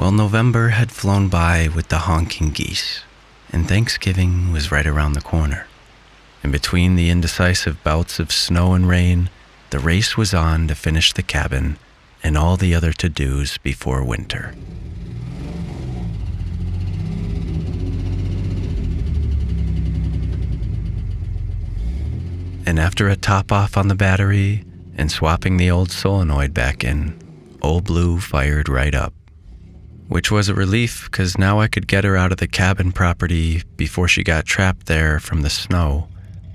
Well, November had flown by with the honking geese, and Thanksgiving was right around the corner. And between the indecisive bouts of snow and rain, the race was on to finish the cabin and all the other to-dos before winter. And after a top-off on the battery and swapping the old solenoid back in, Old Blue fired right up. Which was a relief, because now I could get her out of the cabin property before she got trapped there from the snow,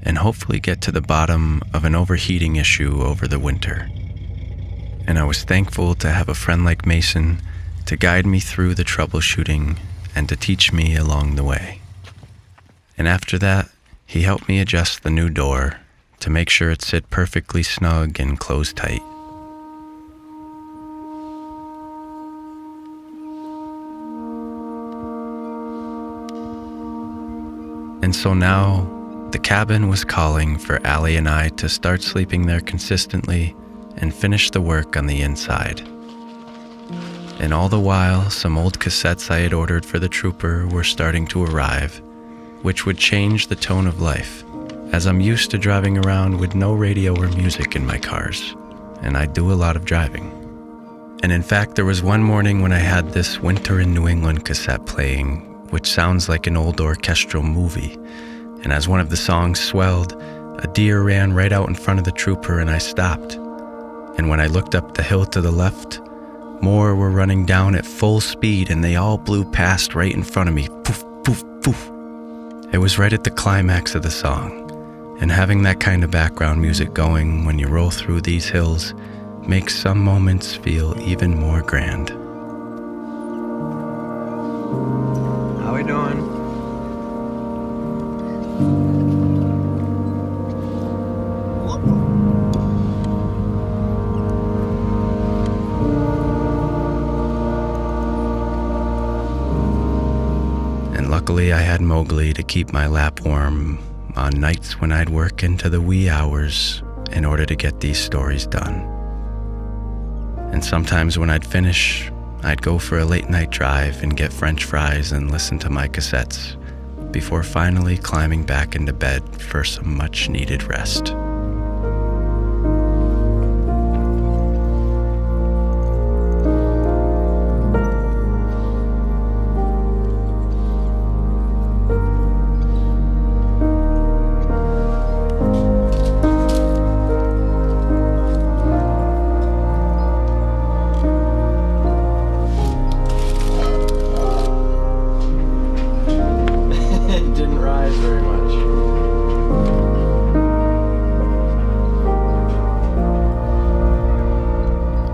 and hopefully get to the bottom of an overheating issue over the winter. And I was thankful to have a friend like Mason to guide me through the troubleshooting and to teach me along the way. And after that, he helped me adjust the new door to make sure it sit perfectly snug and closed tight. And so now, the cabin was calling for Allie and I to start sleeping there consistently and finish the work on the inside. And all the while, some old cassettes I had ordered for the trooper were starting to arrive, which would change the tone of life, as I'm used to driving around with no radio or music in my cars, and I do a lot of driving. And in fact, there was one morning when I had this Winter in New England cassette playing, which sounds like an old orchestral movie, and as one of the songs swelled, a deer ran right out in front of the trooper and I stopped. And when I looked up the hill to the left, more were running down at full speed and they all blew past right in front of me. Poof, poof, poof. It was right at the climax of the song, and having that kind of background music going when you roll through these hills makes some moments feel even more grand. How we doing? And luckily I had Mowgli to keep my lap warm on nights when I'd work into the wee hours in order to get these stories done. And sometimes when I'd finish, I'd go for a late night drive and get French fries and listen to my cassettes before finally climbing back into bed for some much needed rest.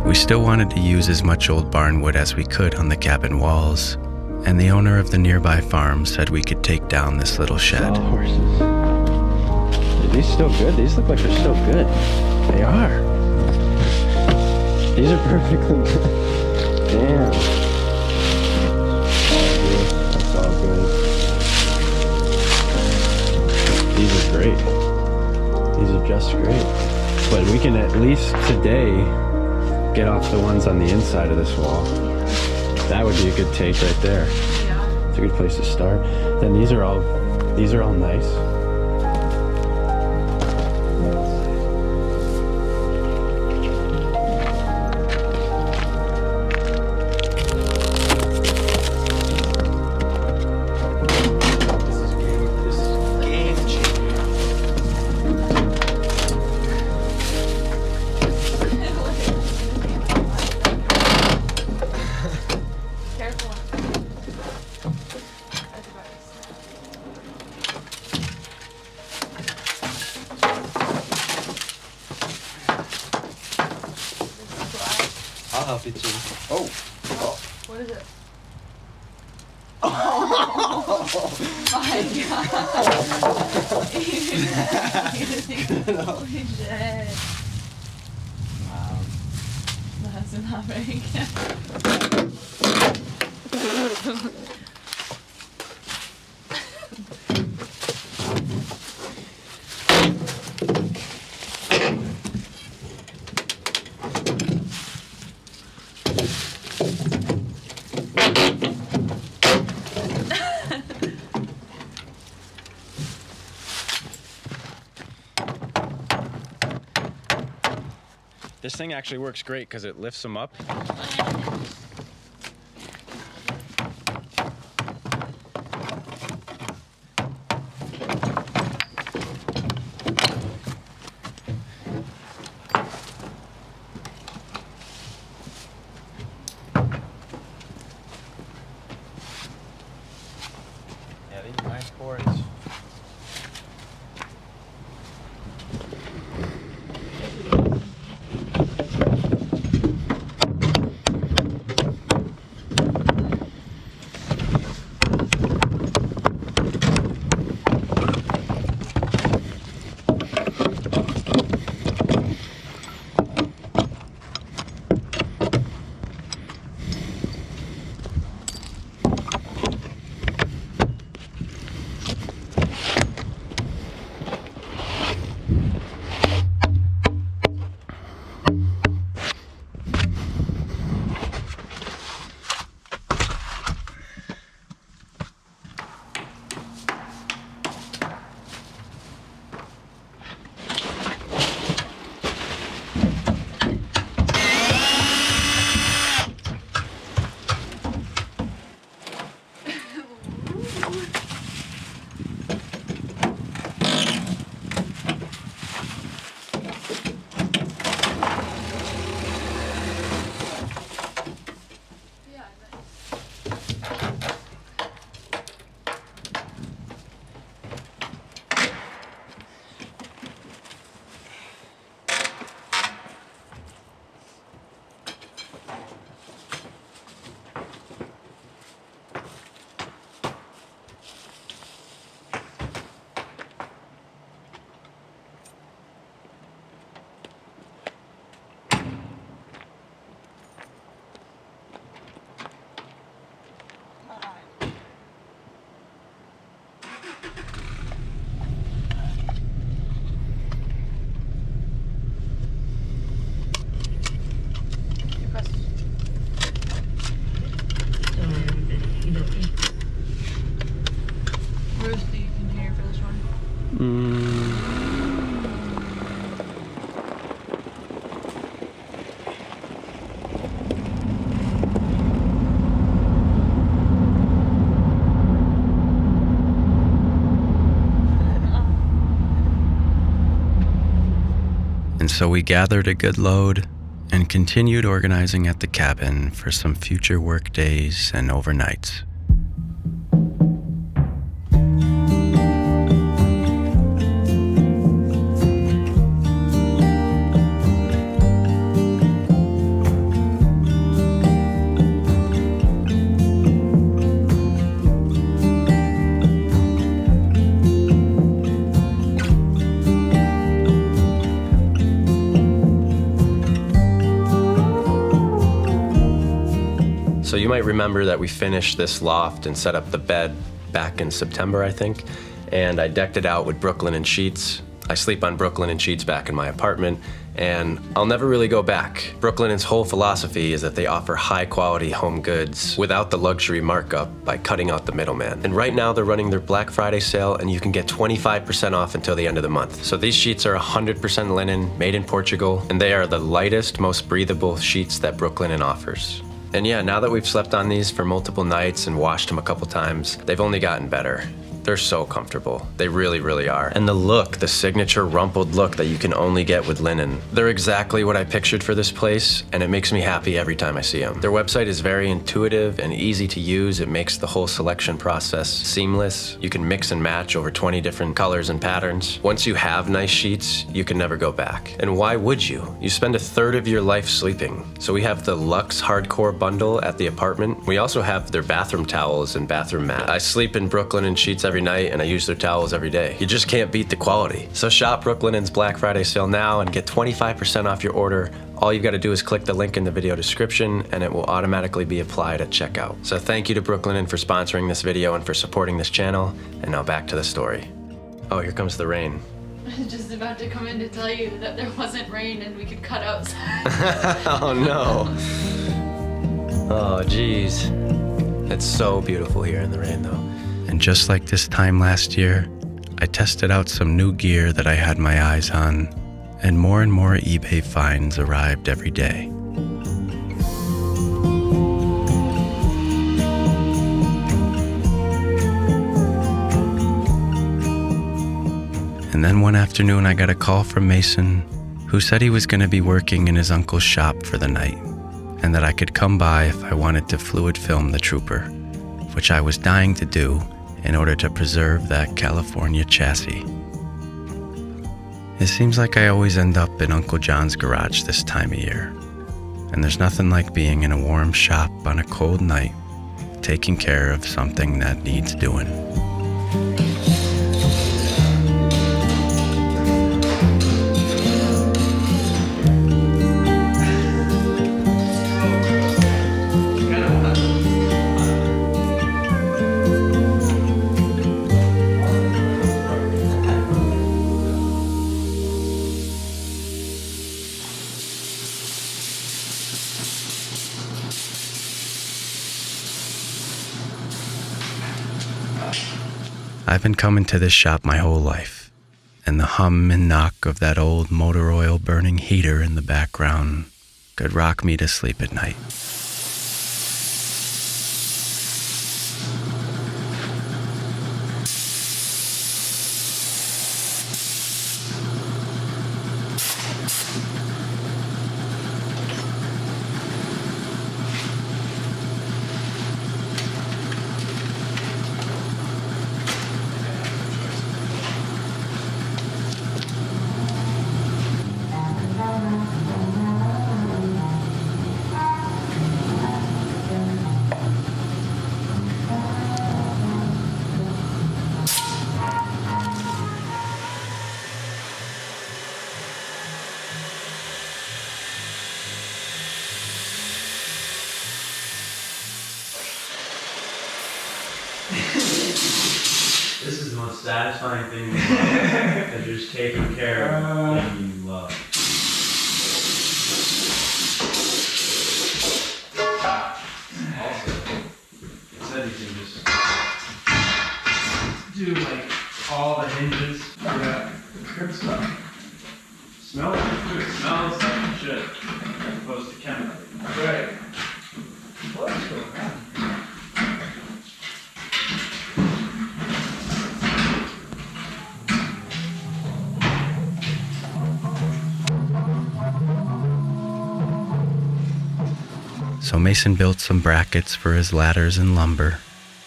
We still wanted to use as much old barnwood as we could on the cabin walls, and the owner of the nearby farm said we could take down this little shed. Oh, horses. Are these still good? These look like they're still good. They are. These are perfectly good. Damn. That's all good. These are great. These are just great. But we can at least today get off the ones on the inside of this wall. That would be a good take right there. Yeah. It's a good place to start. Then these are all nice. Careful. I'll help you too. Oh. What is it? Oh my god. Holy shit. Wow. That's not very good. This thing actually works great because it lifts them up. Yeah, these are nice cords. Where's the container for this one? And so we gathered a good load and continued organizing at the cabin for some future work days and overnights. So you might remember that we finished this loft and set up the bed back in September, I think, and I decked it out with Brooklinen sheets. I sleep on Brooklinen sheets back in my apartment, and I'll never really go back. Brooklinen's whole philosophy is that they offer high-quality home goods without the luxury markup by cutting out the middleman. And right now they're running their Black Friday sale, and you can get 25% off until the end of the month. So these sheets are 100% linen, made in Portugal, and they are the lightest, most breathable sheets that Brooklinen offers. And yeah, now that we've slept on these for multiple nights and washed them a couple times, they've only gotten better. They're so comfortable. They really, really are. And the look, the signature rumpled look that you can only get with linen, they're exactly what I pictured for this place, and it makes me happy every time I see them. Their website is very intuitive and easy to use. It makes the whole selection process seamless. You can mix and match over 20 different colors and patterns. Once you have nice sheets, you can never go back. And why would you? You spend a third of your life sleeping. So we have the Luxe Hardcore bundle at the apartment. We also have their bathroom towels and bathroom mat. I sleep in Brooklinen sheets every night, and I use their towels every day. You just can't beat the quality. So shop Brooklinen's Black Friday sale now and get 25% off your order. All you've got to do is click the link in the video description, and it will automatically be applied at checkout. So thank you to Brooklinen for sponsoring this video and for supporting this channel. And now back to the story. Oh, here comes the rain. I was just about to come in to tell you that there wasn't rain and we could cut outside. Oh no. Oh geez. It's so beautiful here in the rain though. And just like this time last year, I tested out some new gear that I had my eyes on, and more eBay finds arrived every day. And then one afternoon I got a call from Mason, who said he was going to be working in his uncle's shop for the night, and that I could come by if I wanted to fluid film the trooper, which I was dying to do in order to preserve that California chassis. It seems like I always end up in Uncle John's garage this time of year, and there's nothing like being in a warm shop on a cold night, taking care of something that needs doing. I've been coming to this shop my whole life, and the hum and knock of that old motor oil burning heater in the background could rock me to sleep at night. This is the most satisfying thing in the world, because you're just taking care of the thing you love. Also, it said you can just do like all the hinges. Yeah, good stuff. Smells good. It smells like it should, as opposed to chemical. Right. What's going on? So Mason built some brackets for his ladders and lumber,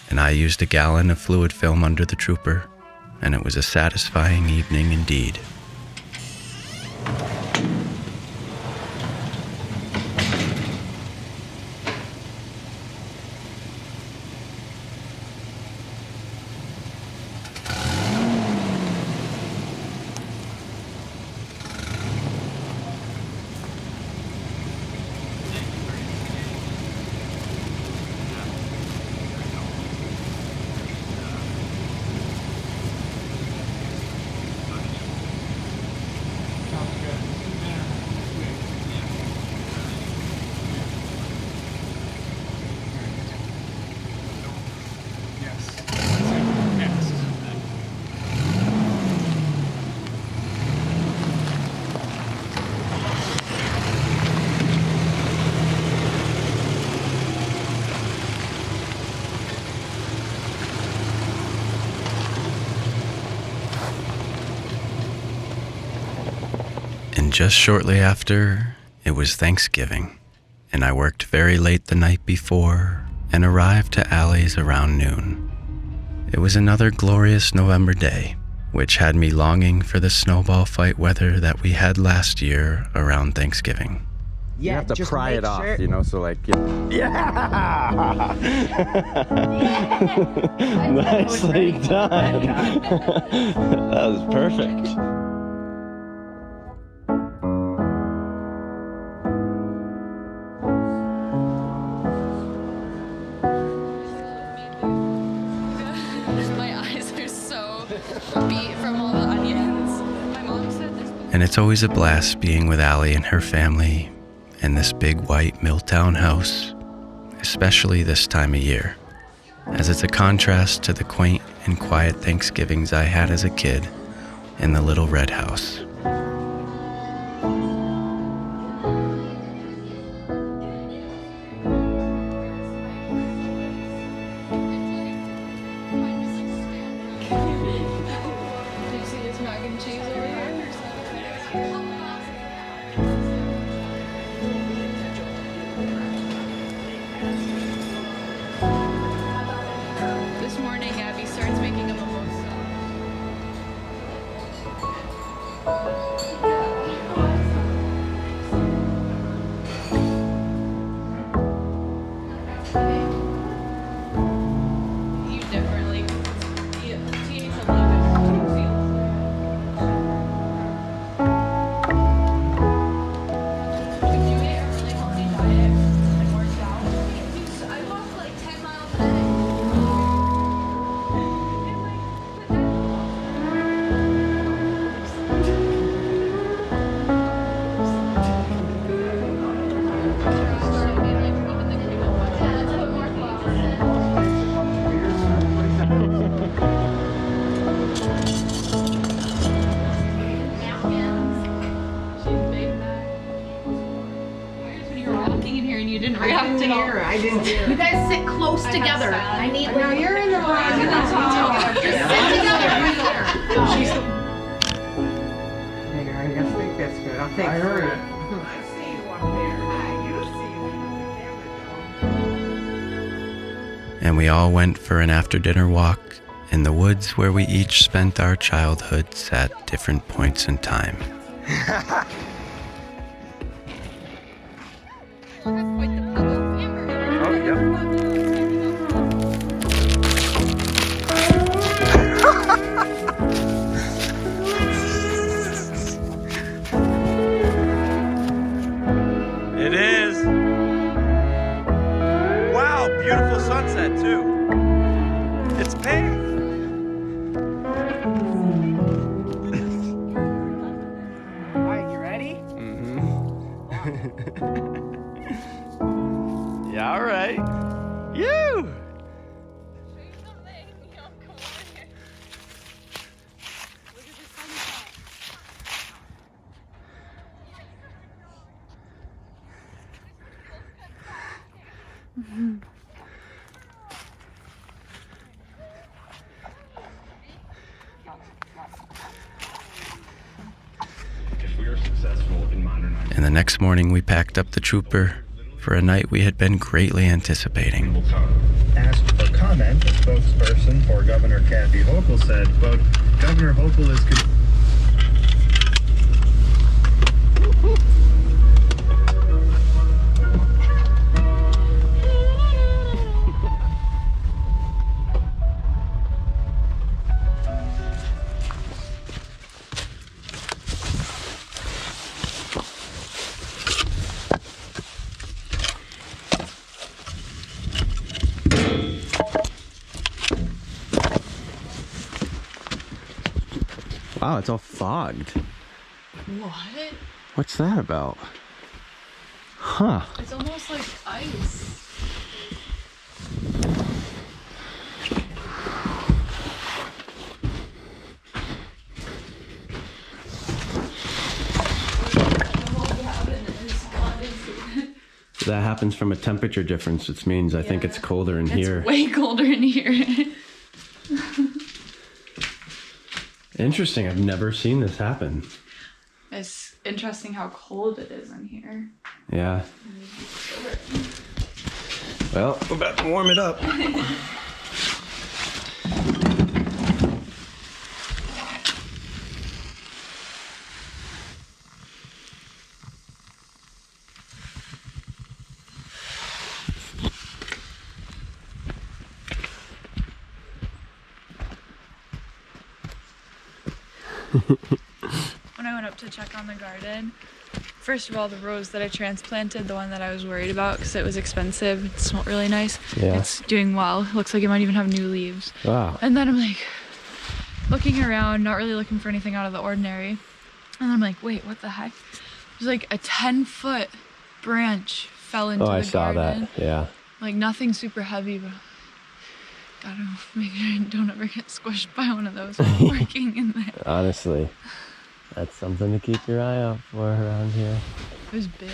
and I used a gallon of fluid film under the trooper, and it was a satisfying evening indeed. And just shortly after, it was Thanksgiving, and I worked very late the night before and arrived to Allie's around noon. It was another glorious November day, which had me longing for the snowball fight weather that we had last year around Thanksgiving. You have to pry it off, you know, so like, yeah! Nicely done. That was perfect. My eyes are so beat from all the onions. My mom said this. And it's always a blast being with Allie and her family in this big white Milltown house, especially this time of year, as it's a contrast to the quaint and quiet Thanksgivings I had as a kid in the little red house. This morning, Abby starts making a mimosa. You differently. TH11. If you ate a really healthy diet and worked out, I walk like 10 miles a day. When you were walking in here and you didn't react to her. I didn't hear. You guys sit close together. I need. Now you're in the wrong. Sit together. There, I just think that's good. I'll take. I heard it. I see you up there. You see you in the camera. And we all went for an after-dinner walk in the woods where we each spent our childhoods at different points in time. It is. Wow, beautiful sunset too. It's pink. All right, you ready? Yeah, all right. You. If we are successful in modernizing, And the next morning we packed up the trooper for a night we had been greatly anticipating. we'll come. Asked for comment, the spokesperson for Governor Kathy Hochul said, quote, Governor Hochul is Wow, it's all fogged. What? What's that about? Huh. It's almost like ice. That happens from a temperature difference, which means I think it's colder in here. It's way colder in here. Interesting. I've never seen this happen. It's interesting how cold it is in here. Yeah. Well, we're about to warm it up. When I went up to check on the garden, first of all, the rose that I transplanted, the one that I was worried about because it was expensive, it smelled really nice. Yeah. It's doing well. Looks like it might even have new leaves. Wow. And then I'm like looking around, not really looking for anything out of the ordinary. And then I'm like, wait, what the heck? There's like a 10-foot branch fell into the I garden. saw that. Yeah. Like nothing super heavy, but gotta make sure I don't ever get squished by one of those while working in there. Honestly, that's something to keep your eye out for around here. It was big.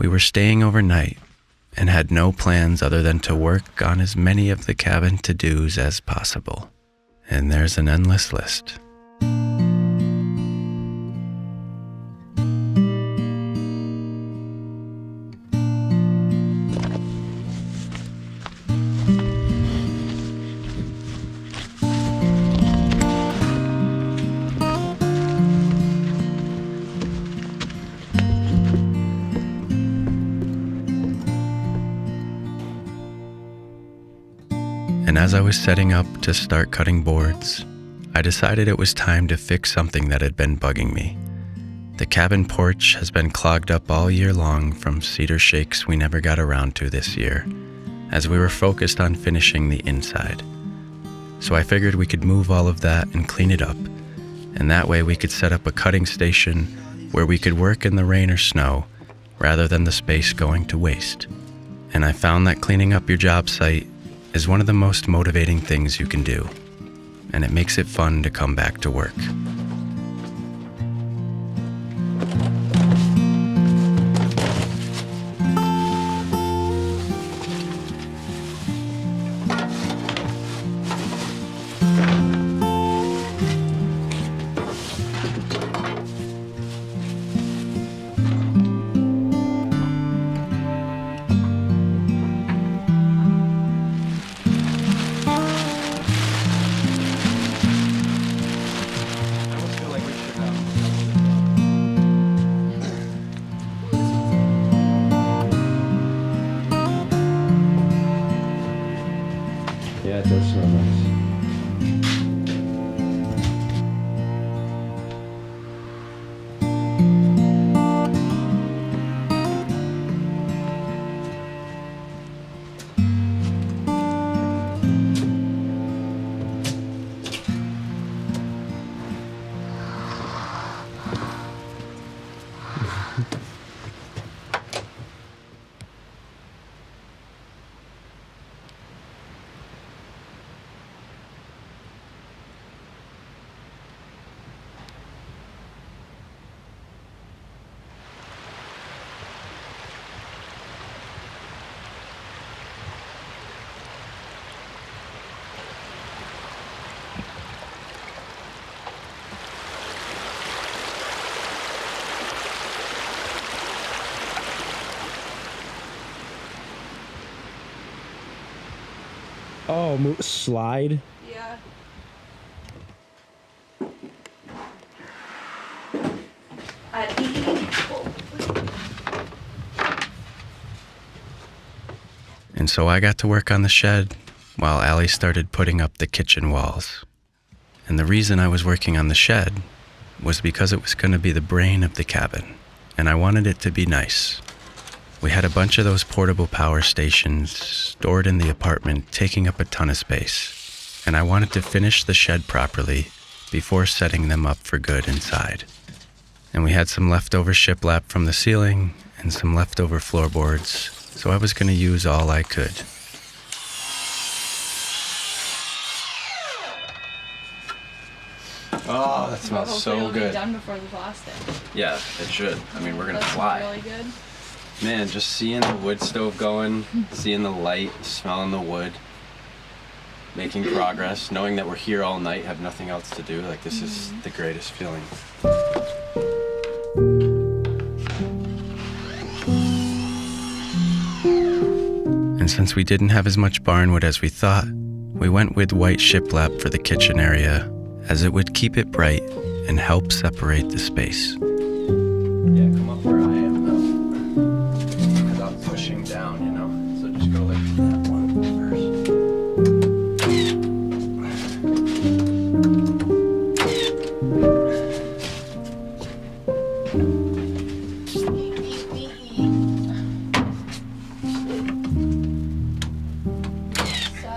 We were staying overnight and had no plans other than to work on as many of the cabin to-dos as possible. And there's an endless list. And as I was setting up to start cutting boards, I decided it was time to fix something that had been bugging me. The cabin porch has been clogged up all year long from cedar shakes we never got around to this year, as we were focused on finishing the inside. So I figured we could move all of that and clean it up, and that way we could set up a cutting station where we could work in the rain or snow rather than the space going to waste. And I found that cleaning up your job site is one of the most motivating things you can do, and it makes it fun to come back to work. Yeah, it does smell nice. Oh, slide. Yeah. And so I got to work on the shed while Allie started putting up the kitchen walls. And the reason I was working on the shed was because it was going to be the brain of the cabin, and I wanted it to be nice. We had a bunch of those portable power stations stored in the apartment, taking up a ton of space, and I wanted to finish the shed properly before setting them up for good inside. And we had some leftover shiplap from the ceiling and some leftover floorboards, so I was going to use all I could. Oh, that smells Hopefully so it'll good. be done before the plastic. Yeah, it should. I mean, we're gonna That fly. smells really good. Man, just seeing the wood stove going, seeing the light, smelling the wood, making progress, knowing that we're here all night, have nothing else to do. Like, this is the greatest feeling. And since we didn't have as much barnwood as we thought, we went with white shiplap for the kitchen area, as it would keep it bright and help separate the space. Yeah, come up where I am, though. Because I'm pushing down, you know? So just go like that one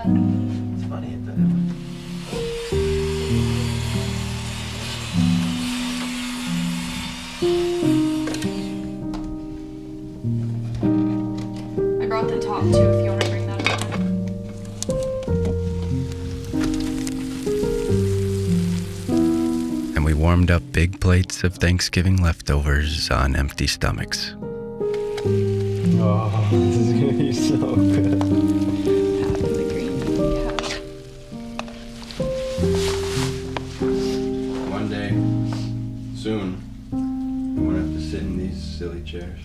It's funny, it doesn't. I brought the top too if you want to bring that up. And we warmed up big plates of Thanksgiving leftovers on empty stomachs. Oh, this is gonna be so good. Half of the green bean, half. One day, soon, I won't have to sit in these silly chairs.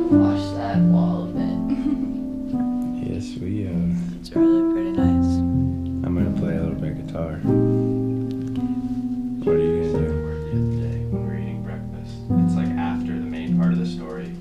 Wash that wall a bit. Yes, It's really pretty nice. I'm gonna play a little bit of guitar. What are you gonna do? The other day when we were eating breakfast. It's like after the main part of the story.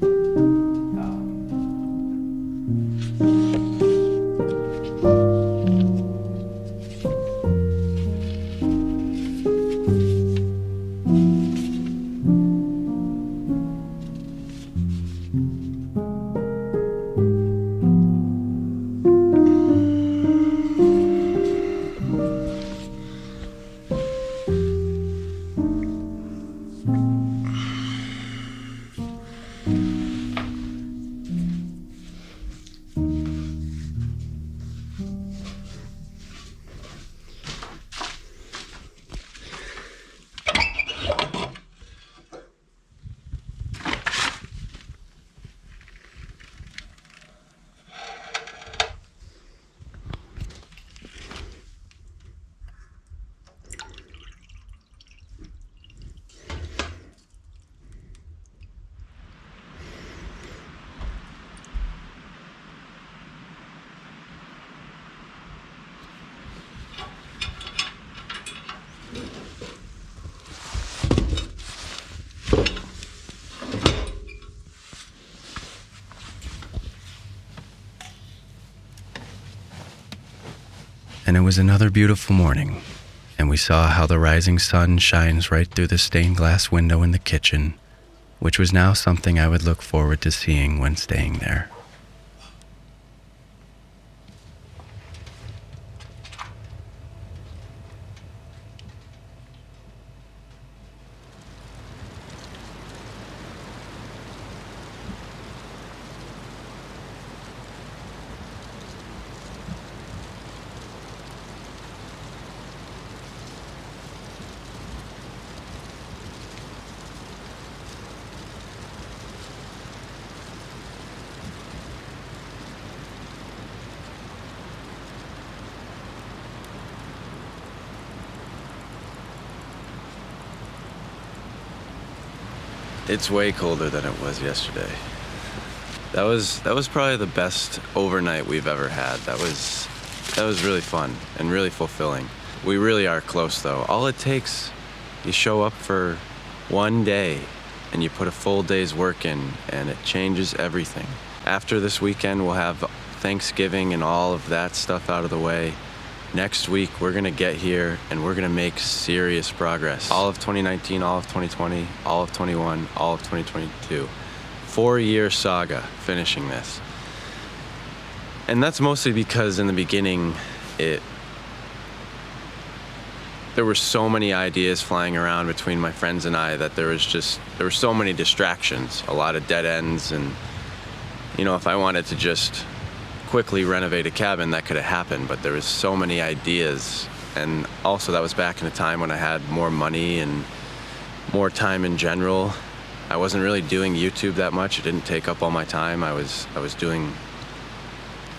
And it was another beautiful morning, and we saw how the rising sun shines right through the stained glass window in the kitchen, which was now something I would look forward to seeing when staying there. It's way colder than it was yesterday. That was probably the best overnight we've ever had. That was really fun and really fulfilling. We really are close though. All it takes, you show up for one day and you put a full day's work in and it changes everything. After this weekend, we'll have Thanksgiving and all of that stuff out of the way. Next week, we're gonna get here and we're gonna make serious progress. All of 2019, all of 2020, all of 21, all of 2022. 4-year saga finishing this. And that's mostly because in the beginning, there were so many ideas flying around between my friends and I that there were so many distractions, a lot of dead ends, and if I wanted to just quickly renovate a cabin, that could have happened, but there was so many ideas. And also that was back in a time when I had more money and more time in general. I wasn't really doing YouTube that much. It didn't take up all my time. I was doing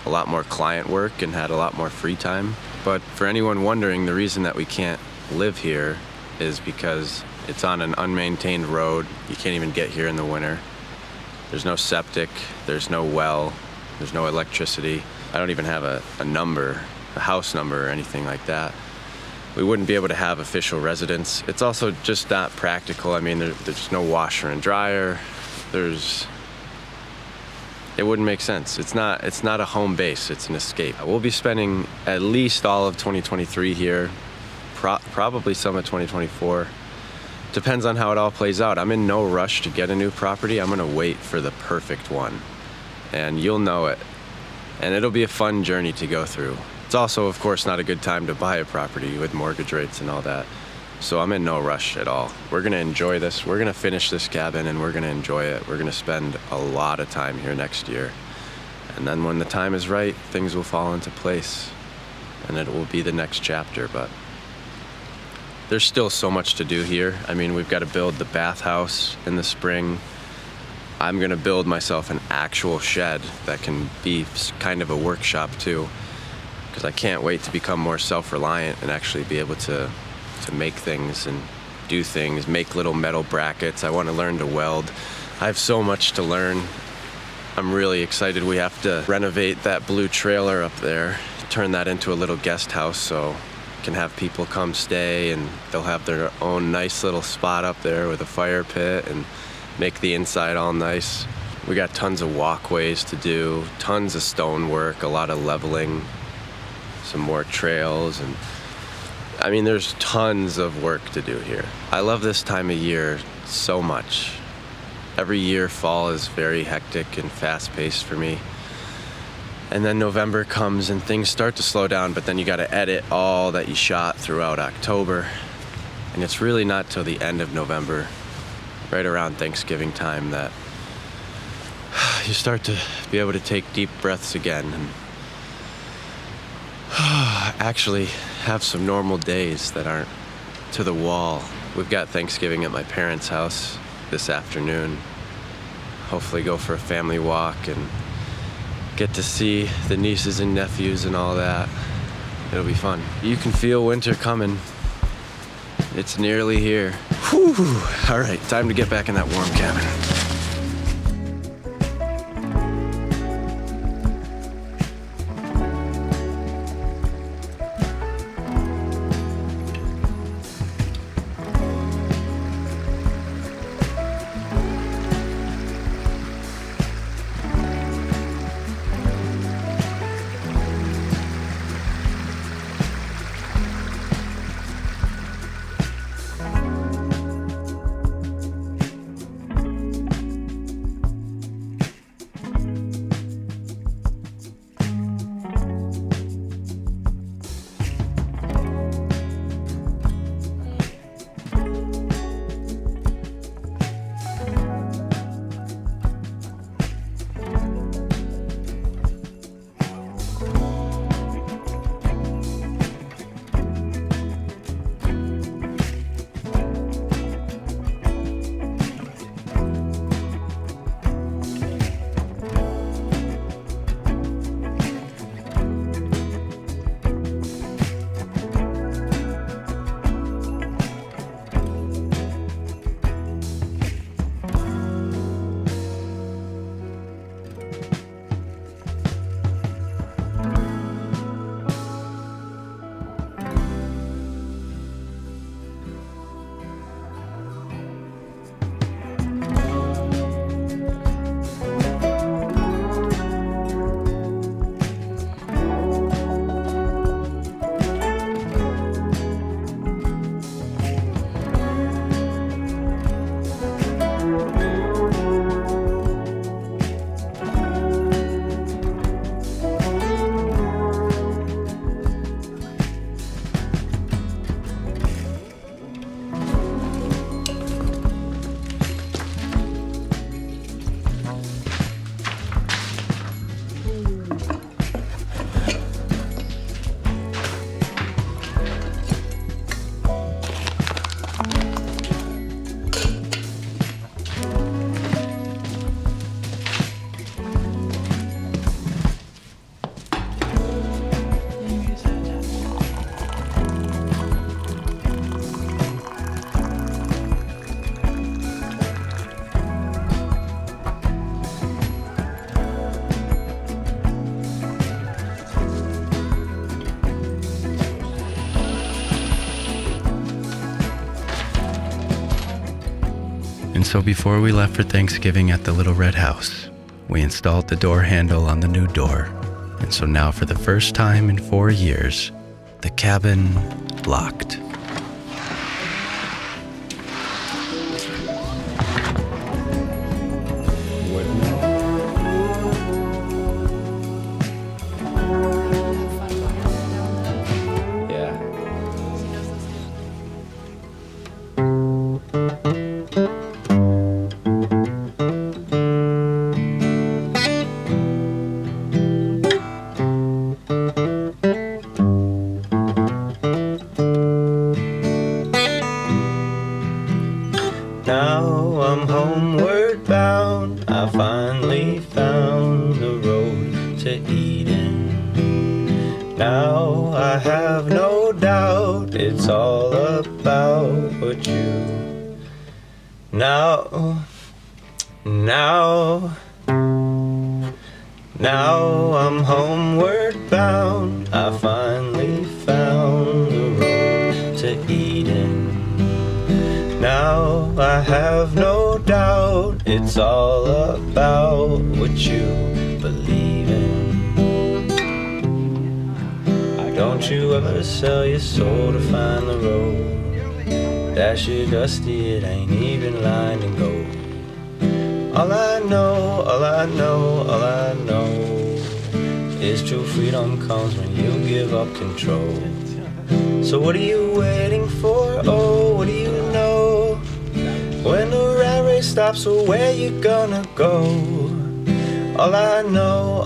a lot more client work and had a lot more free time. But for anyone wondering, the reason that we can't live here is because it's on an unmaintained road. You can't even get here in the winter. There's no septic, there's no well, there's no electricity. I don't even have a number, a house number or anything like that. We wouldn't be able to have official residence. It's also just not practical. I mean, there's no washer and dryer. It wouldn't make sense. It's not a home base, it's an escape. We'll be spending at least all of 2023 here, probably some of 2024. depends on how it all plays out. I'm in no rush to get a new property. I'm gonna wait for the perfect one, and you'll know it. And it'll be a fun journey to go through. It's also, of course, not a good time to buy a property with mortgage rates and all that. So I'm in no rush at all. We're gonna enjoy this. We're gonna finish this cabin and we're gonna enjoy it. We're gonna spend a lot of time here next year. And then when the time is right, things will fall into place and it will be the next chapter. But there's still so much to do here. I mean, we've got to build the bathhouse in the spring. I'm gonna build myself an actual shed that can be kind of a workshop too, because I can't wait to become more self-reliant and actually be able to make things and do things, make little metal brackets. I want to learn to weld. I have so much to learn. I'm really excited. We have to renovate that blue trailer up there, turn that into a little guest house so can have people come stay, and they'll have their own nice little spot up there with a fire pit and make the inside all nice. We got tons of walkways to do, tons of stonework, a lot of leveling, some more trails, and I mean, there's tons of work to do here. I love this time of year so much. Every year, fall is very hectic and fast-paced for me. And then November comes and things start to slow down, but then you gotta edit all that you shot throughout October. And it's really not till the end of November, right around Thanksgiving time, that you start to be able to take deep breaths again and actually have some normal days that aren't to the wall. We've got Thanksgiving at my parents' house this afternoon. Hopefully go for a family walk and get to see the nieces and nephews and all that. It'll be fun. You can feel winter coming. It's nearly here. Whew. All right, time to get back in that warm cabin. And so before we left for Thanksgiving at the Little Red House, we installed the door handle on the new door. And so now for the first time in 4 years, the cabin locked. Now I'm homeward bound. I finally found the road to Eden. Now I have no doubt it's all about what you. Now I'm homeward bound. I finally found the road to Eden. Now I have no doubt it's all about what you believe in. Don't you ever sell your soul to find the road. That shit dusty, it ain't even lined in gold. All I know is true freedom comes when you give up control. So what are you waiting for? Oh, what do you know? When the rat race stops, so where you gonna go? All I know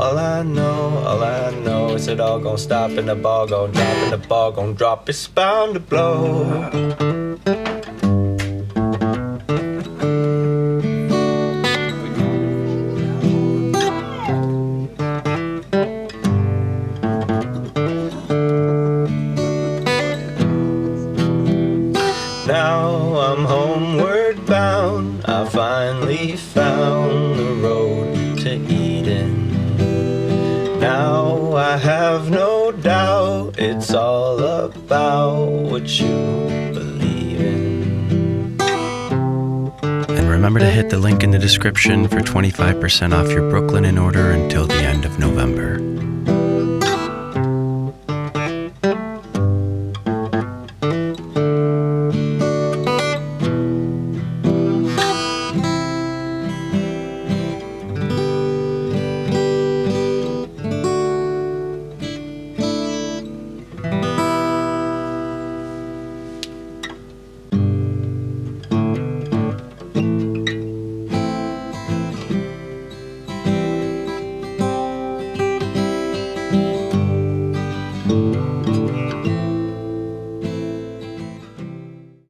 is it all gon' stop and the ball gon' drop and the ball gon' drop. It's bound to blow. Now I'm homeward bound. I finally found the road to Eden. Now I have no doubt it's all about what you believe in. And remember to hit the link in the description for 25% off your Brooklinen order until the end of November.